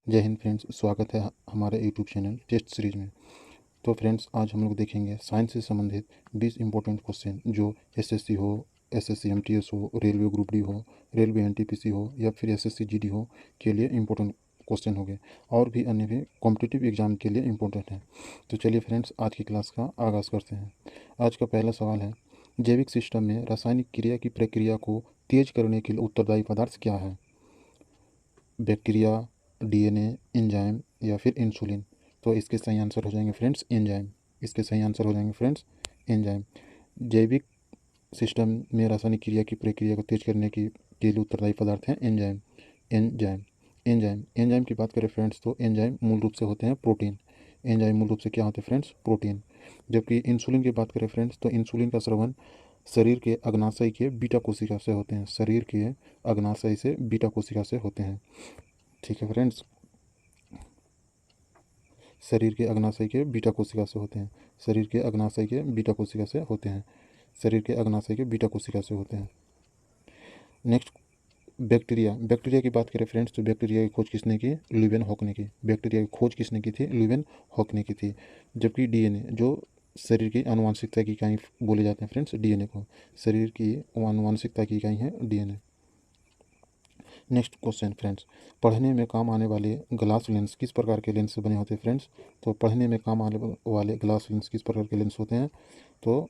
जय हिंद फ्रेंड्स, स्वागत है हमारे यूट्यूब चैनल टेस्ट सीरीज में। तो फ्रेंड्स, आज हम लोग देखेंगे साइंस से संबंधित 20 इंपॉर्टेंट क्वेश्चन जो एसएससी हो, एसएससी एमटीएस हो, रेलवे ग्रुप डी हो, रेलवे एनटीपीसी हो या फिर एसएससी जीडी हो के लिए इम्पोर्टेंट क्वेश्चन हो गए और भी अन्य भी कॉम्पिटिटिव एग्जाम के लिए इम्पोर्टेंट हैं। तो चलिए फ्रेंड्स, आज की क्लास का आगाज़ करते हैं। आज का पहला सवाल है, जैविक सिस्टम में रासायनिक क्रिया की प्रक्रिया को तेज करने के लिए उत्तरदायी पदार्थ क्या है? बैक्टीरिया, डीएनए, एंजाइम या फिर इंसुलिन। तो इसके सही आंसर हो जाएंगे फ्रेंड्स एंजाइम। इसके सही आंसर हो जाएंगे फ्रेंड्स एंजाइम। जैविक सिस्टम में रासायनिक क्रिया की प्रक्रिया को तेज करने के लिए उत्तरदायी पदार्थ हैं एंजाइम। एंजाइम एंजाइम एंजाइम की बात करें फ्रेंड्स, तो एंजाइम मूल रूप से होते हैं प्रोटीन। एंजाइम मूल रूप से क्या होते हैं फ्रेंड्स? प्रोटीन। जबकि इंसुलिन की बात करें फ्रेंड्स, तो इंसुलिन का स्रवण शरीर के अग्नाशय के बीटा कोशिका से होते हैं। शरीर के अग्नाशय से बीटा कोशिका से होते हैं। ठीक है फ्रेंड्स, शरीर के अग्नाशय के बीटा कोशिका से होते हैं। शरीर के अग्नाशय के बीटा कोशिका से होते हैं। शरीर के अग्नाशय के बीटा कोशिका से होते हैं। Next, bacteria. बैक्टीरिया की बात करें फ्रेंड्स, तो बैक्टीरिया की खोज किसने की? ल्यूवेन हॉक ने की। बैक्टीरिया की खोज किसने की थी? ल्यूवेन हॉक ने की थी। जबकि डीएनए, जो शरीर की आनुवांशिकता की इकाई बोले जाते हैं फ्रेंड्स, डीएनए को शरीर की आनुवांशिकता की इकाई है डीएनए। नेक्स्ट क्वेश्चन फ्रेंड्स, पढ़ने में काम आने वाले ग्लास लेंस किस प्रकार के लेंस से बने होते हैं फ्रेंड्स? तो पढ़ने में काम आने वाले ग्लास लेंस किस प्रकार के लेंस होते हैं? तो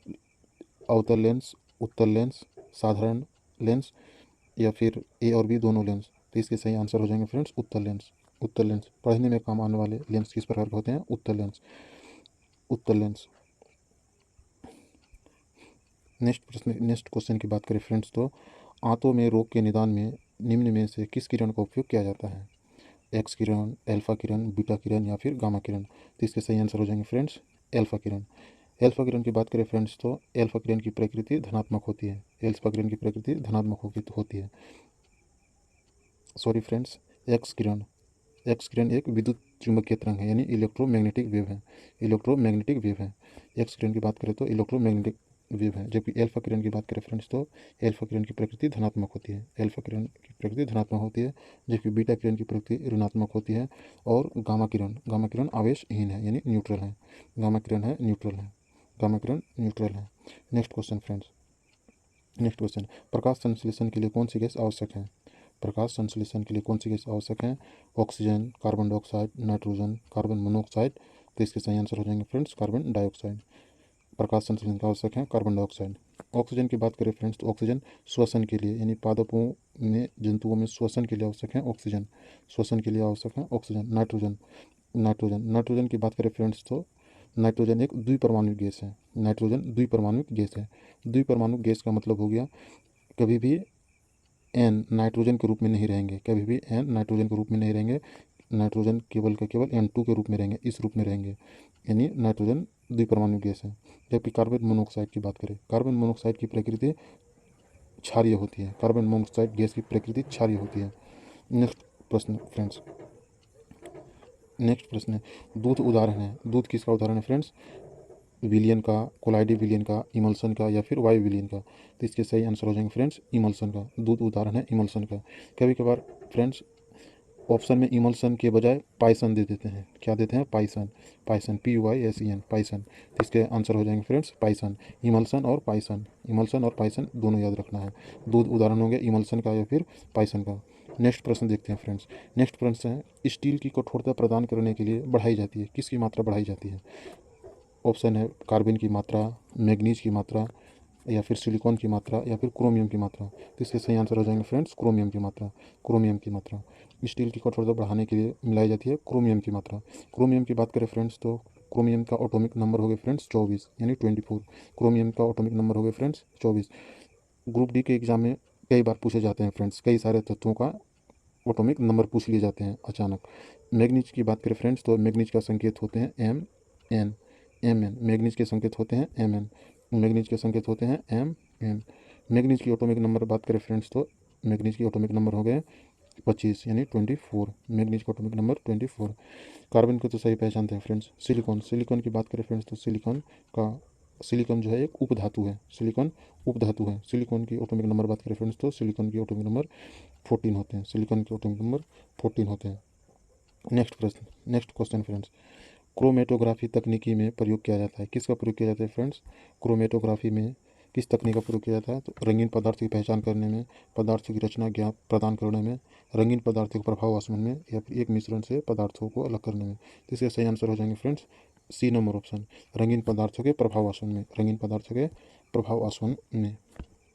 अवतल लेंस, उत्तल लेंस, साधारण लेंस या फिर ए और बी दोनों लेंस। तो इसके सही आंसर हो जाएंगे फ्रेंड्स उत्तल लेंस। उत्तल लेंस। पढ़ने में काम आने वाले लेंस किस प्रकार के होते हैं? उत्तल लेंस। उत्तल लेंस। नेक्स्ट क्वेश्चन की बात करें फ्रेंड्स, तो आंतों में रोग के निदान में निम्न में से किस किरण का उपयोग किया जाता है? एक्स किरण, अल्फा किरण, बीटा किरण या फिर गामा किरण। तो इसके सही आंसर हो जाएंगे फ्रेंड्स अल्फा किरण। अल्फा किरण की बात करें फ्रेंड्स, तो अल्फा किरण की प्रकृति धनात्मक होती है। अल्फा किरण की प्रकृति धनात्मक होती है। सॉरी फ्रेंड्स, एक्स किरण। एक्स किरण एक विद्युत चुंबकीय तरंग है, यानी इलेक्ट्रोमैग्नेटिक वेव है। इलेक्ट्रोमैग्नेटिक वेव है। एक्स किरण की बात करें तो इलेक्ट्रोमैग्नेटिक वेव है। जबकि अल्फा किरण की बात करें फ्रेंड्स, तो अल्फा किरण की प्रकृति धनात्मक होती है। अल्फा किरण की प्रकृति धनात्मक होती है, जबकि बीटा किरण की प्रकृति ऋणात्मक होती है। और गामा किरण आवेशहीन है, यानी न्यूट्रल है। गामा किरण है न्यूट्रल है। गामा किरण न्यूट्रल है। Next question friends, next question, प्रकाश संश्लेषण के लिए कौन सी गैस आवश्यक है? प्रकाश संश्लेषण के लिए कौन सी गैस आवश्यक है? Oxygen, carbon dioxide, nitrogen, carbon monoxide. तो इसके सही आंसर हो जाएंगे फ्रेंड्स कार्बन डाइऑक्साइड। प्रकाश संश्लेषण का आवश्यक है कार्बन डाइऑक्साइड। ऑक्सीजन की बात करें फ्रेंड्स, तो ऑक्सीजन श्वसन के लिए, यानी पादपों में, जंतुओं में श्वसन के लिए आवश्यक है ऑक्सीजन। श्वसन के लिए आवश्यक है ऑक्सीजन। नाइट्रोजन। नाइट्रोजन की बात करें फ्रेंड्स, तो नाइट्रोजन एक द्विपरमाणु गैस है। नाइट्रोजन द्विपरमाणु गैस है। द्विपरमाणु गैस का मतलब हो गया, कभी भी एन नाइट्रोजन के रूप में नहीं रहेंगे। कभी भी एन नाइट्रोजन के रूप में नहीं रहेंगे। नाइट्रोजन केवल का केवल N2 के रूप में रहेंगे, इस रूप में रहेंगे, यानी नाइट्रोजन द्विपरमाणु गैस है। जबकि कार्बन मोनोऑक्साइड की बात करें, कार्बन मोनोऑक्साइड की प्रकृति क्षारीय होती है। कार्बन मोनोऑक्साइड गैस की प्रकृति क्षारीय होती है। नेक्स्ट प्रश्न फ्रेंड्स, नेक्स्ट प्रश्न है, दूध उदाहरण है। दूध किसका उदाहरण है फ्रेंड्स? विलियन का, कोलाइडी विलियन का, इमल्सन का या फिर वायु विलियन का। तो इसके सही आंसर हो जाएंगे फ्रेंड्स इमल्सन का। दूध उदाहरण है इमल्सन का। कभी कभार फ्रेंड्स ऑप्शन में इमल्सन के बजाय पाइसन दे देते हैं। क्या देते हैं? पाइसन। पाइसन, PYSEN, पाइसन। तो इसके आंसर हो जाएंगे फ्रेंड्स पाइसन। इमल्सन और पाइसन, इमल्सन और पाइसन दोनों याद रखना है। दूध उदाहरण हो गया इमल्सन का या फिर पाइसन का। नेक्स्ट प्रश्न देखते हैं फ्रेंड्स। नेक्स्ट प्रश्न है, स्टील की कठोरता प्रदान करने के लिए बढ़ाई जाती है, किसकी मात्रा बढ़ाई जाती है? ऑप्शन है कार्बन की मात्रा, मैग्नीज की मात्रा या फिर सिलिकॉन की मात्रा या फिर क्रोमियम की मात्रा। तो इसके सही आंसर हो जाएंगे फ्रेंड्स क्रोमियम की मात्रा। क्रोमियम की मात्रा। स्टील की कठोरता बढ़ाने के लिए मिलाई जाती है क्रोमियम की मात्रा। क्रोमियम की बात करें फ्रेंड्स, तो क्रोमियम का ऑटोमिक नंबर हो गए फ्रेंड्स 24, यानी 24। क्रोमियम का ऑटोमिक नंबर हो गए फ्रेंड्स 24। ग्रुप डी के एग्जाम में कई बार पूछे जाते हैं फ्रेंड्स, कई सारे तत्वों का ऑटोमिक नंबर पूछ लिए जाते हैं अचानक। मैग्नीज की बात करें फ्रेंड्स, तो मैग्नीज का संकेत होते हैं MN। MN मैग्नीज के संकेत होते हैं MN। मैग्नीज के संकेत होते हैं MN। मैग्नीज की ऑटोमिक नंबर बात करें फ्रेंड्स, तो मैग्नीज की ऑटोमिक नंबर हो गए 25, यानी 24। मैग्नीज का ऑटोमिक नंबर 24। कार्बन को तो सही पहचानते हैं फ्रेंड्स। सिलिकॉन, सिलिकॉन की बात करें फ्रेंड्स, तो सिलिकॉन जो है एक उपधातु है। सिलिकॉन उपधातु है। सिलिकॉन की ऑटोमिक नंबर बात करें फ्रेंड्स, तो सिलिकॉन की ऑटोमिक नंबर 14 होते हैं। सिलिकॉन के ऑटोमिक नंबर 14 होते हैं। नेक्स्ट क्वेश्चन फ्रेंड्स, क्रोमेटोग्राफी तकनीकी में प्रयोग किया जाता है, किसका प्रयोग किया जाता है फ्रेंड्स? क्रोमेटोग्राफी में किस तकनीक का प्रयोग किया जाता है? तो रंगीन पदार्थ की पहचान करने में, पदार्थों की रचना ज्ञान प्रदान करने में, रंगीन पदार्थों के प्रभाव आसमान में, या फिर एक मिश्रण से पदार्थों को अलग करने में। तो इसके सही आंसर हो जाएंगे फ्रेंड्स सी नंबर ऑप्शन, रंगीन पदार्थों के प्रभाव आसमान में, रंगीन पदार्थों के प्रभाव आसमान में।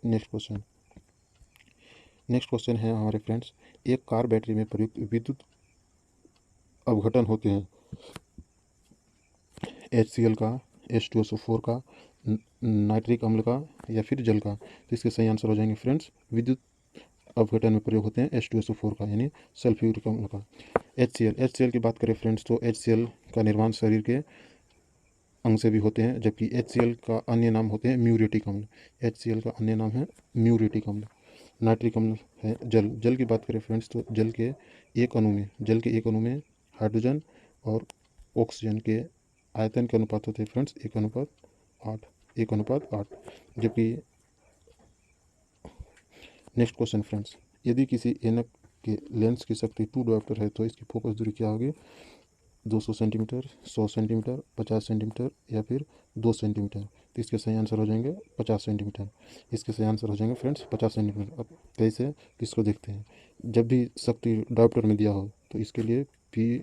नेक्स्ट क्वेश्चन है हमारे फ्रेंड्स, एक कार बैटरी में प्रयुक्त विद्युत अवघटन होते हैं HCl का, H2SO4 का, नाइट्रिक अम्ल का, या फिर जल का। तो इसके सही आंसर हो जाएंगे फ्रेंड्स विद्युत अवघटन में प्रयोग होते हैं H2SO4 का, यानी सल्फ्यूरिक अम्ल का। HCl की बात करें फ्रेंड्स तो HCl का निर्माण शरीर के अंग से भी होते हैं, जबकि HCl का अन्य नाम होते हैं म्यूरेटिक अम्ल। HCl का अन्य नाम है म्यूरेटिक अम्ल। नाइट्रिक अम्ल है जल की बात करें फ्रेंड्स तो जल के एक अणु में हाइड्रोजन और ऑक्सीजन के आयतन के अनुपात होते हैं फ्रेंड्स 1:8। जबकि नेक्स्ट क्वेश्चन फ्रेंड्स, यदि किसी ऐनक के लेंस की शक्ति 2 डायोप्टर है तो इसकी फोकस दूरी क्या होगी? 200 सेंटीमीटर, 100 सेंटीमीटर, 50 सेंटीमीटर, या फिर 2 सेंटीमीटर। तो इसके सही आंसर हो जाएंगे 50 सेंटीमीटर। इसके सही आंसर हो जाएंगे फ्रेंड्स 50 सेंटीमीटर। अब कैसे, इसको देखते हैं। जब भी शक्ति डायोप्टर में दिया हो तो इसके लिए P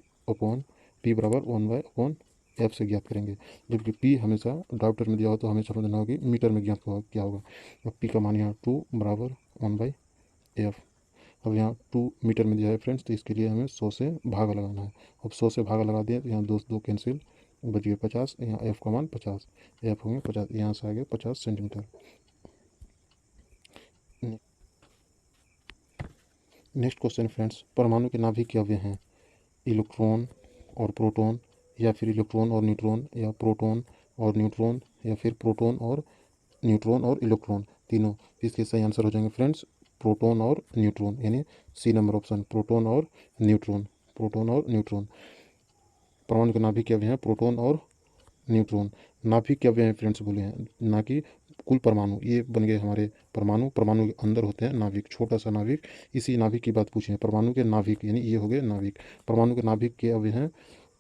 बराबर 1/f से ज्ञात करेंगे, जबकि P हमेशा डायोप्टर में दिया हो तो हमेशा समझना होगी मीटर में ज्ञात क्या होगा। अब P का मान यहाँ 2 बराबर 1/f। अब यहाँ 2 मीटर में दिया है फ्रेंड्स, तो इसके लिए हमें 100 से भागा लगाना है। अब 100 से भागा लगा दिया तो यहाँ 2 कैंसिल, बच गए 50। यहाँ f का मान 50, f होंगे 50, यहाँ से आ गए 50 सेंटीमीटर। नेक्स्ट क्वेश्चन फ्रेंड्स, परमाणु के नाभिक के अवयव हैं इलेक्ट्रॉन और प्रोटॉन, या फिर इलेक्ट्रॉन और न्यूट्रॉन, या प्रोटॉन और न्यूट्रॉन, या फिर प्रोटॉन और इलेक्ट्रॉन, तीनों। इसके सही आंसर हो जाएंगे फ्रेंड्स प्रोटॉन और न्यूट्रॉन, यानी सी नंबर ऑप्शन प्रोटॉन और न्यूट्रॉन। परमाणु के नाभिक के अवयव हैं प्रोटॉन और न्यूट्रॉन। नाभिक के अवयव हैं फ्रेंड्स बोले हैं, ना कि कुल परमाणु। ये बन गए हमारे परमाणु के अंदर होते हैं नाभिक, छोटा सा नाभिक। इसी नाभिक की बात पूछे हैं, परमाणु के नाभिक, यानी ये हो गए नाभिक। परमाणु के नाभिक के अवयव हैं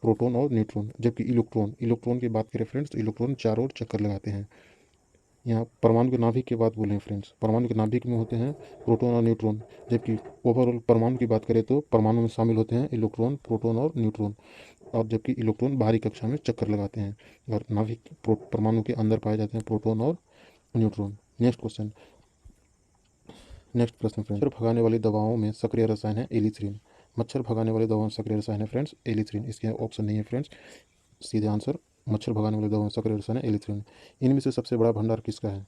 प्रोटॉन और न्यूट्रॉन। जबकि इलेक्ट्रॉन की बात करें फ्रेंड्स तो इलेक्ट्रॉन चारों ओर चक्कर लगाते हैं। यहाँ परमाणु के नाभिक की बात बोले हैं फ्रेंड्स, परमाणु के नाभिक में होते हैं प्रोटॉन और न्यूट्रॉन। जबकि ओवरऑल परमाणु की बात करें तो परमाणु में शामिल होते हैं इलेक्ट्रॉन, प्रोटॉन और न्यूट्रॉन। और जबकि इलेक्ट्रॉन बाहरी कक्षा में चक्कर लगाते हैं, और नाभिक परमाणु के अंदर पाए जाते हैं प्रोटॉन और न्यूट्रॉन। नेक्स्ट प्रश्न फ्रेंड्स, मच्छर भगाने वाली दवाओं में सक्रिय रसायन है एलिथ्रिन। मच्छर भगाने वाली दवाओं में सक्रिय रसायन है फ्रेंड्स एलिथ्रिन। इसके ऑप्शन नहीं है फ्रेंड्स, सीधे आंसर मच्छर भगाने वाली दवाओं में सक्रिय रसायन है एलिथ्रिन। इनमें से सबसे बड़ा भंडार किसका है?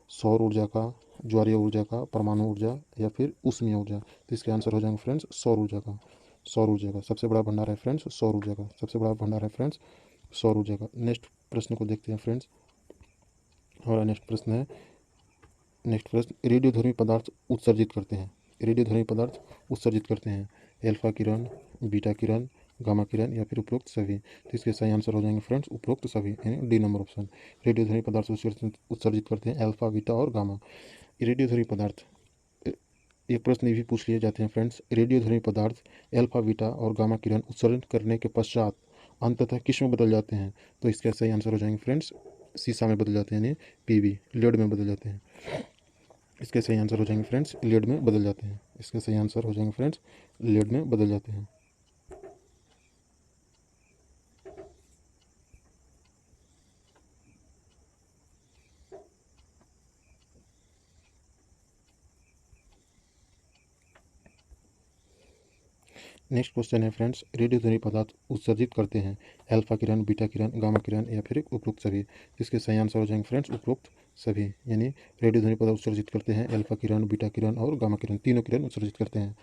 सौर ऊर्जा का, ज्वारीय ऊर्जा का, परमाणु ऊर्जा, या फिर ऊष्मीय ऊर्जा। तो इसके आंसर हो जाएंगे फ्रेंड्स सौर ऊर्जा का। सबसे बड़ा भंडार है फ्रेंड्स सौर ऊर्जा का, सौर ऊर्जा का। नेक्स्ट प्रश्न को देखते हैं फ्रेंड्स। हमारा नेक्स्ट प्रश्न, रेडियोधर्मी पदार्थ उत्सर्जित करते हैं अल्फा किरण, बीटा किरण, गामा किरण, या फिर उपरोक्त सभी। तो इसके सही आंसर हो जाएंगे फ्रेंड्स उपरोक्त सभी, यानी डी नंबर ऑप्शन। रेडियोधर्मी पदार्थ उत्सर्जित करते हैं अल्फा, बीटा और गामा। रेडियोधर्मी पदार्थ, एक प्रश्न ये भी पूछ लिए जाते हैं फ्रेंड्स, रेडियोधर्मी पदार्थ अल्फा, बीटा और गामा किरण उत्सर्जन करने के पश्चात अंततः किस में बदल जाते हैं? तो इसका सही आंसर हो जाएंगे फ्रेंड्स सीसा में बदल जाते हैं, यानी पीबी, लेड में बदल जाते हैं। इसके सही आंसर हो जाएंगे फ्रेंड्स लेड में बदल जाते हैं। नेक्स्ट क्वेश्चन है फ्रेंड्स, रेडियोधर्मी पदार्थ उत्सर्जित करते हैं अल्फा किरण, बीटा किरण, गामा किरण, या फिर उपरोक्त सभी। इसके सही आंसर हो जाएंगे फ्रेंड्स उपरोक्त सभी, यानी रेडियोधर्मी पदार्थ उत्सर्जित करते हैं अल्फा किरण, बीटा किरण और गामा किरण, तीनों किरण उत्सर्जित करते हैं।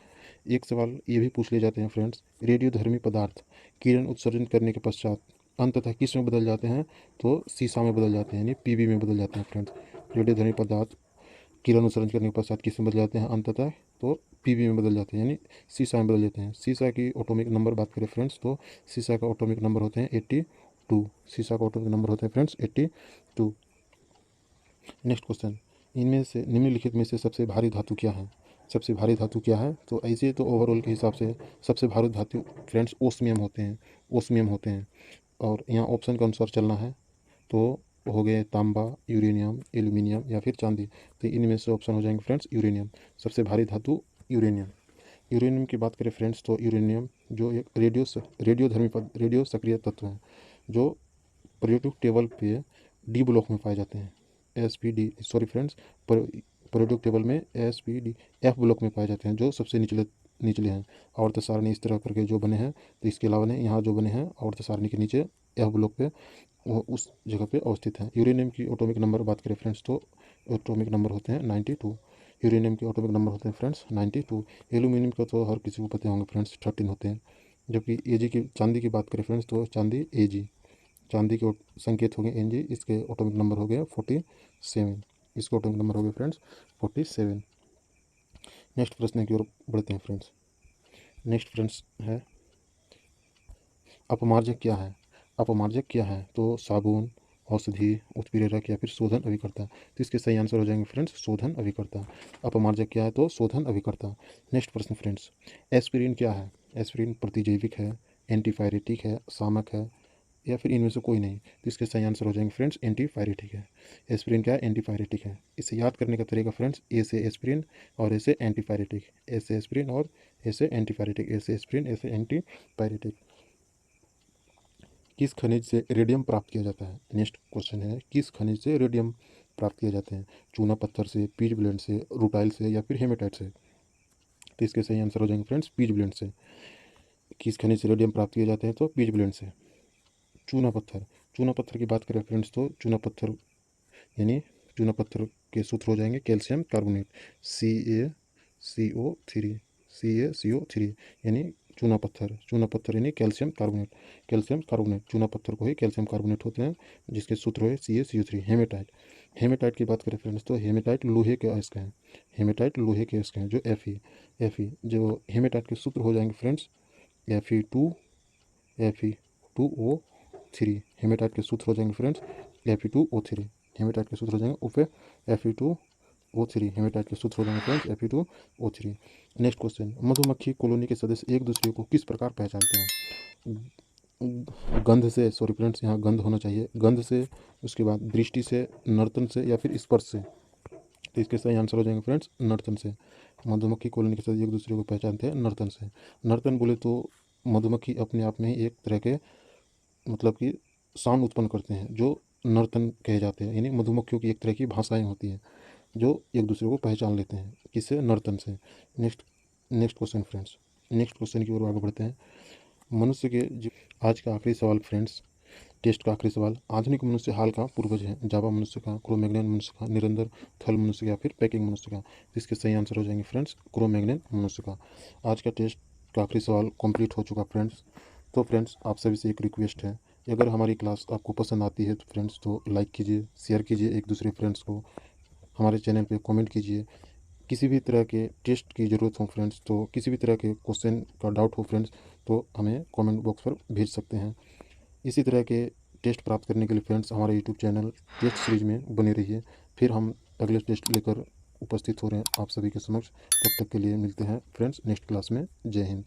एक सवाल ये भी पूछ लिए जाते हैं फ्रेंड्स, रेडियोधर्मी पदार्थ किरण उत्सर्जन करने के पश्चात अंततः किस में बदल जाते हैं? तो सीसा में बदल जाते हैं, यानी पीबी में बदल जाते हैं फ्रेंड्स। रेडियोधर्मी पदार्थ किरण उत्सर्जन करने के पश्चात किस में बदल जाते हैं अंततः? तो पीबी में बदल जाते हैं, यानी सीसा में बदल जाते हैं। सीसा की एटॉमिक नंबर बात करें फ्रेंड्स तो सीसा का एटॉमिक नंबर होते हैं 82। फ्रेंड्स 82। नेक्स्ट क्वेश्चन, इनमें से निम्नलिखित में से सबसे भारी धातु क्या है? सबसे भारी धातु क्या है? तो ऐसे तो ओवरऑल के हिसाब से सबसे भारी धातु फ्रेंड्स ओस्मियम होते हैं, ओस्मियम होते हैं। और यहाँ ऑप्शन के अनुसार चलना है तो हो गए तांबा, यूरेनियम, एल्यूमिनियम या फिर चांदी। तो इनमें से ऑप्शन हो जाएंगे फ्रेंड्स यूरेनियम। सबसे भारी धातु यूरेनियम। यूरेनियम की बात करें फ्रेंड्स तो यूरेनियम जो एक रेडियो सक्रिय तत्व है जो पीरियोडिक टेबल पे डी ब्लॉक में पाए जाते हैं। पीरियोडिक टेबल में SPD F ब्लॉक में पाए जाते हैं जो सबसे निचले हैं। आवर्त सारणी इस तरह करके जो बने हैं, तो इसके अलावा ने यहाँ जो बने हैं आवर्त सारणी के नीचे F ब्लॉक पे वो उस जगह पे अवस्थित हैं। यूरेनियम की एटॉमिक नंबर बात करें फ्रेंड्स तो एटॉमिक नंबर होते हैं 92। यूरेनियम के एटॉमिक नंबर होते हैं फ्रेंड्स 92। एल्यूमिनियम का तो हर किसी को पता होंगे फ्रेंड्स 13 होते हैं। जबकि चांदी की बात करें फ्रेंड्स तो चांदी के संकेत हो गए Ng, इसके एटॉमिक नंबर हो गया 47। इसका एटॉमिक नंबर हो गया फ्रेंड्स 47। नेक्स्ट प्रश्न की ओर बढ़ते हैं फ्रेंड्स। नेक्स्ट फ्रेंड्स है अपमार्जक क्या है? अपमार्जक क्या है? तो साबुन, औषधि, उत्प्रेरक या फिर शोधन अभिकर्ता। तो इसके सही आंसर हो जाएंगे फ्रेंड्स शोधन अभिकर्ता। अपमार्जक क्या है? तो शोधन अभिकर्ता। नेक्स्ट प्रश्न फ्रेंड्स, एस्पिरिन क्या है? एस्पिरिन प्रतिजैविक है, एंटीपायरेटिक है, शामक है या फिर इनमें से कोई नहीं। तो इसके सही आंसर हो जाएंगे फ्रेंड्स एंटीपायरेटिक है। एस्पिरिन क्या है? एंटीपायरेटिक है। इसे याद करने का तरीका फ्रेंड्स ए से एस्पिरिन और ए से एंटीपायरेटिक, ए से एस्पिरिन और ए से एंटीपायरेटिक, ए से एस्पिरिन ए से एंटीपायरेटिक। किस खनिज से रेडियम प्राप्त किया जाता है? नेक्स्ट क्वेश्चन है किस खनिज से रेडियम प्राप्त किया जाते हैं? चूना पत्थर से, पीच ब्लेंड से, रूटाइल से या फिर हेमेटाइट से। तो इसके सही आंसर हो जाएंगे फ्रेंड्स पीच ब्लेंड से। किस खनिज से रेडियम प्राप्त किए जाते हैं? तो पीच ब्लेंड से। चूना पत्थर की बात करें फ्रेंड्स तो चूना पत्थर के सूत्र हो जाएंगे कैल्शियम कार्बोनेट CaCO3 यानी चूना पत्थर यानी कैल्शियम कार्बोनेट चूना पत्थर को ही कैल्शियम कार्बोनेट होते हैं जिसके सूत्र है CaCO3। हेमेटाइट की बात करें फ्रेंड्स तो हेमेटाइट लोहे के अयस्क हैं जो Fe जो हेमेटाइट के सूत्र हो जाएंगे फ्रेंड्स Fe2O3। हेमेटाइट के सूत्र हो जाएंगे फ्रेंड्स Fe2O3। हेमेटाइट के सूत्र हो जाएंगे Fe2O3। हेमेटाइट के सूत्र हो जाएंगे फ्रेंड्स Fe2O3। नेक्स्ट क्वेश्चन, मधुमक्खी कॉलोनी के सदस्य एक दूसरे को किस प्रकार पहचानते हैं? गंध से, सॉरी फ्रेंड्स यहाँ गंध होना चाहिए, गंध से, उसके बाद दृष्टि से, नर्तन से या फिर स्पर्श से। तो इसके सही आंसर हो जाएंगे फ्रेंड्स नर्तन से। मधुमक्खी कॉलोनी के सदस्य एक दूसरे को पहचानते हैं नर्तन से। नर्तन बोले तो मधुमक्खी अपने आप में ही एक तरह के मतलब कि साउंड उत्पन्न करते हैं जो नर्तन कहे जाते हैं, यानी मधुमक्खियों की एक तरह की भाषाएं होती हैं जो एक दूसरे को पहचान लेते हैं, किससे? नर्तन से। Next question friends, next question की ओर आगे बढ़ते हैं। मनुष्य के आज का आखिरी सवाल फ्रेंड्स, टेस्ट का आखिरी सवाल, आधुनिक मनुष्य हाल का पूर्वज है? जावा मनुष्य का, क्रोमैग्नन मनुष्य का, निरंतर थल मनुष्य का या फिर पैकिंग मनुष्य का। इसके सही आंसर हो जाएंगे फ्रेंड्स क्रोमैग्नन मनुष्य का। आज का टेस्ट का आखिरी सवाल कंप्लीट हो चुका फ्रेंड्स। तो फ्रेंड्स आप सभी से एक रिक्वेस्ट है, अगर हमारी क्लास आपको पसंद आती है तो फ्रेंड्स तो लाइक कीजिए, शेयर कीजिए एक दूसरे फ्रेंड्स को, हमारे चैनल पे कमेंट कीजिए। किसी भी तरह के टेस्ट की ज़रूरत हो फ्रेंड्स, तो किसी भी तरह के क्वेश्चन का डाउट हो फ्रेंड्स तो हमें कमेंट बॉक्स पर भेज सकते हैं। इसी तरह के टेस्ट प्राप्त करने के लिए फ्रेंड्स हमारे यूट्यूब चैनल टेस्ट सीरीज में बने रहिए। फिर हम अगले टेस्ट लेकर उपस्थित हो रहे हैं आप सभी के समक्ष। तब तक के लिए मिलते हैं फ्रेंड्स नेक्स्ट क्लास में। जय हिंद।